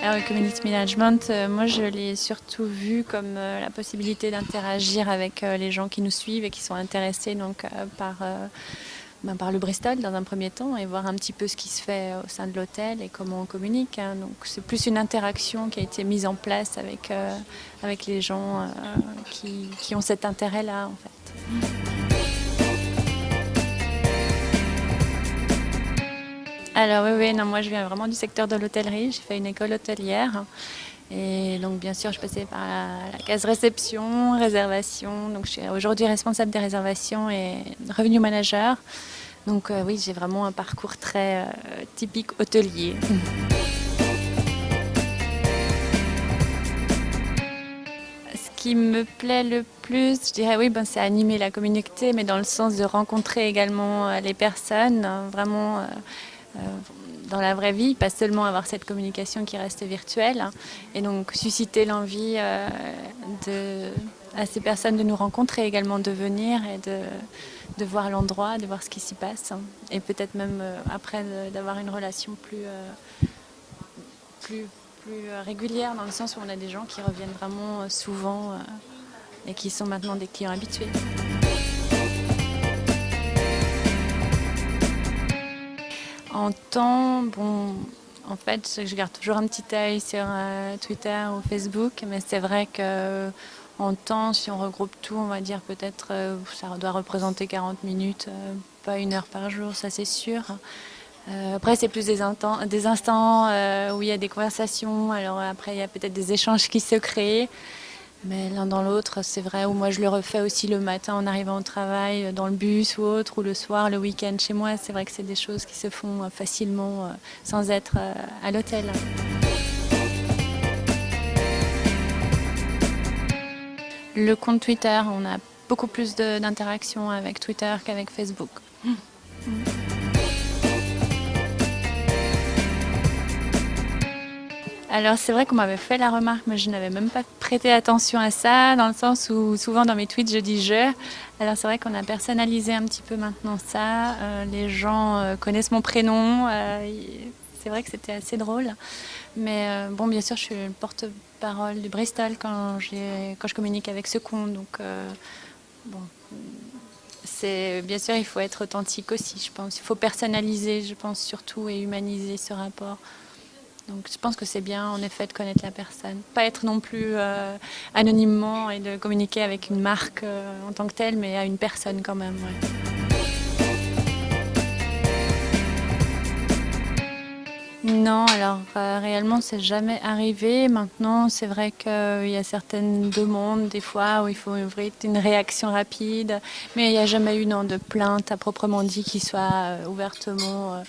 Alors, le community management, moi je l'ai surtout vu comme la possibilité d'interagir avec les gens qui nous suivent et qui sont intéressés par le Bristol dans un premier temps et voir un petit peu ce qui se fait au sein de l'hôtel et comment on communique. Donc c'est plus une interaction qui a été mise en place avec les gens qui ont cet intérêt-là en fait. Alors oui, non, moi je viens vraiment du secteur de l'hôtellerie, j'ai fait une école hôtelière et donc bien sûr je passais par la case réception, réservation, donc je suis aujourd'hui responsable des réservations et revenu manager. Donc oui, j'ai vraiment un parcours très typique hôtelier. Ce qui me plaît le plus, je dirais oui, c'est animer la communauté, mais dans le sens de rencontrer également les personnes, vraiment dans la vraie vie, pas seulement avoir cette communication qui reste virtuelle, et donc susciter l'envie à ces personnes de nous rencontrer également, de venir et de voir l'endroit, de voir ce qui s'y passe, et peut-être même après d'avoir une relation plus régulière, dans le sens où on a des gens qui reviennent vraiment souvent et qui sont maintenant des clients habitués. En temps, en fait, je garde toujours un petit œil sur Twitter ou Facebook, mais c'est vrai que en temps, si on regroupe tout, on va dire peut-être ça doit représenter 40 minutes, pas 1 heure par jour, ça c'est sûr. Après, c'est plus des instants où il y a des conversations, alors après il y a peut-être des échanges qui se créent. Mais l'un dans l'autre, c'est vrai, ou moi je le refais aussi le matin en arrivant au travail, dans le bus ou autre, ou le soir, le week-end chez moi. C'est vrai que c'est des choses qui se font facilement sans être à l'hôtel. Le compte Twitter, on a beaucoup plus d'interactions avec Twitter qu'avec Facebook. Alors c'est vrai qu'on m'avait fait la remarque, mais je n'avais même pas prêté attention à ça, dans le sens où souvent dans mes tweets je dis je. Alors c'est vrai qu'on a personnalisé un petit peu maintenant ça. Les gens connaissent mon prénom. C'est vrai que c'était assez drôle. Mais bon, bien sûr, je suis le porte-parole du Bristol quand je communique avec ce compte. Donc bon, bien sûr, il faut être authentique aussi, je pense. Il faut personnaliser, je pense surtout, et humaniser ce rapport. Donc je pense que c'est bien en effet de connaître la personne. Pas être non plus anonymement et de communiquer avec une marque en tant que telle, mais à une personne quand même. Ouais. Non, alors réellement c'est jamais arrivé. Maintenant c'est vrai qu'il y a certaines demandes des fois où il faut ouvrir une réaction rapide, mais il n'y a jamais eu de plainte à proprement dit qui soit ouvertement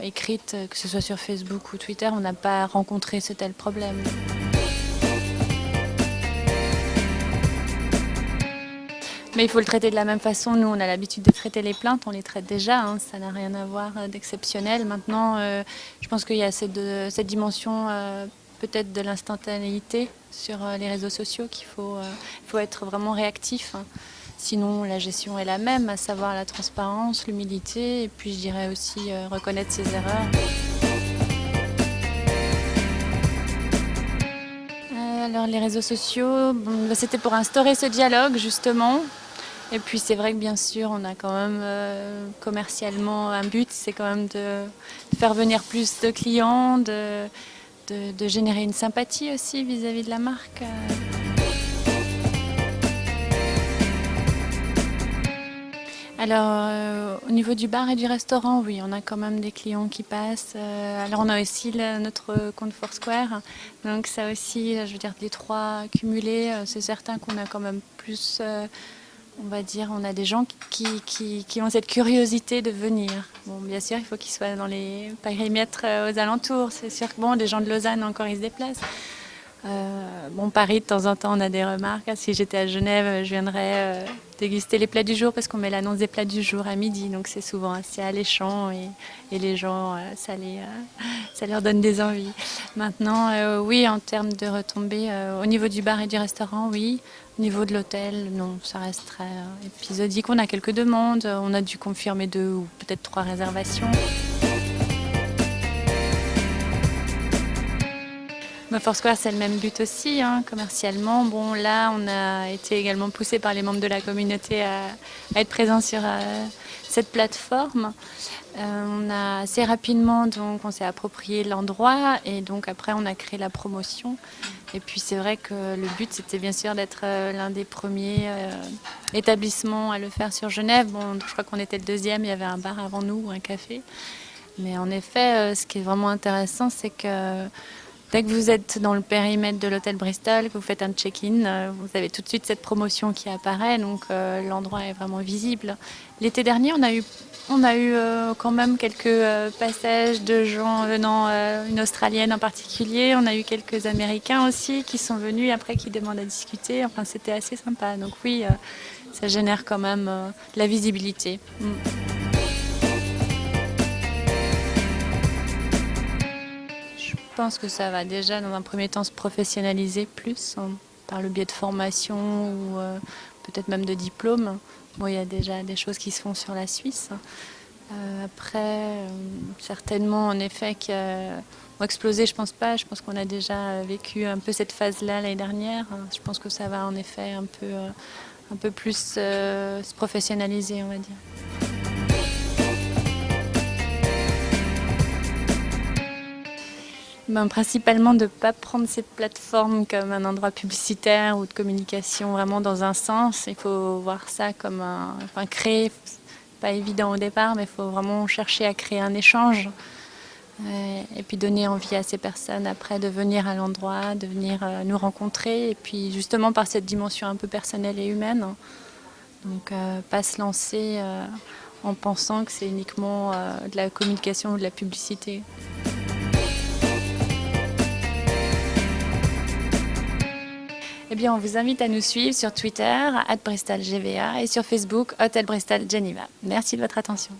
écrite, que ce soit sur Facebook ou Twitter. On n'a pas rencontré ce tel problème. Mais il faut le traiter de la même façon. Nous, on a l'habitude de traiter les plaintes, on les traite déjà, hein, ça n'a rien à voir d'exceptionnel. Maintenant, je pense qu'il y a cette dimension peut-être de l'instantanéité sur les réseaux sociaux qu'il faut être vraiment réactif. Hein. Sinon, la gestion est la même, à savoir la transparence, l'humilité, et puis je dirais aussi reconnaître ses erreurs. Alors les réseaux sociaux, c'était pour instaurer ce dialogue justement. Et puis c'est vrai que bien sûr on a quand même commercialement un but, c'est quand même de faire venir plus de clients, de générer une sympathie aussi vis-à-vis de la marque. Alors au niveau du bar et du restaurant, oui, on a quand même des clients qui passent. Alors on a aussi notre compte Foursquare, donc ça aussi, je veux dire les trois cumulés, c'est certain qu'on a quand même plus... on va dire, on a des gens qui ont cette curiosité de venir. Bon, bien sûr, il faut qu'ils soient dans les périmètres aux alentours. C'est sûr que des gens de Lausanne encore, ils se déplacent. Paris, de temps en temps, on a des remarques. Si j'étais à Genève, je viendrais déguster les plats du jour parce qu'on met l'annonce des plats du jour à midi. Donc c'est souvent assez alléchant et les gens, ça leur donne des envies. Maintenant, oui, en termes de retombées, au niveau du bar et du restaurant, oui. Au niveau de l'hôtel, non, ça reste très épisodique. On a quelques demandes, on a dû confirmer 2 ou peut-être 3 réservations. Foursquare, c'est le même but aussi, hein, commercialement. Bon, là, on a été également poussé par les membres de la communauté à être présents sur cette plateforme. On a assez rapidement, donc, on s'est approprié l'endroit et donc après, on a créé la promotion. Et puis, c'est vrai que le but, c'était bien sûr d'être l'un des premiers établissements à le faire sur Genève. Bon, je crois qu'on était le deuxième, il y avait un bar avant nous ou un café. Mais en effet, ce qui est vraiment intéressant, c'est que dès que vous êtes dans le périmètre de l'hôtel Bristol, que vous faites un check-in, vous avez tout de suite cette promotion qui apparaît, donc l'endroit est vraiment visible. L'été dernier, on a eu quand même quelques passages de gens venant, une Australienne en particulier, on a eu quelques Américains aussi qui sont venus après qui demandent à discuter, enfin c'était assez sympa. Donc oui, ça génère quand même de la visibilité. Je pense que ça va déjà dans un premier temps se professionnaliser plus par le biais de formation ou peut-être même de diplôme. Bon, il y a déjà des choses qui se font sur la Suisse. Après, certainement en effet vont exploser, je pense pas. Je pense qu'on a déjà vécu un peu cette phase-là l'année dernière. Je pense que ça va en effet un peu plus se professionnaliser, on va dire. Principalement de ne pas prendre cette plateforme comme un endroit publicitaire ou de communication vraiment dans un sens. Il faut voir ça comme créer, pas évident au départ, mais il faut vraiment chercher à créer un échange et puis donner envie à ces personnes après de venir à l'endroit, de venir nous rencontrer et puis justement par cette dimension un peu personnelle et humaine. Donc pas se lancer en pensant que c'est uniquement de la communication ou de la publicité. Eh bien, on vous invite à nous suivre sur Twitter, @BristolGVA et sur Facebook, Hôtel Bristol Geneva. Merci de votre attention.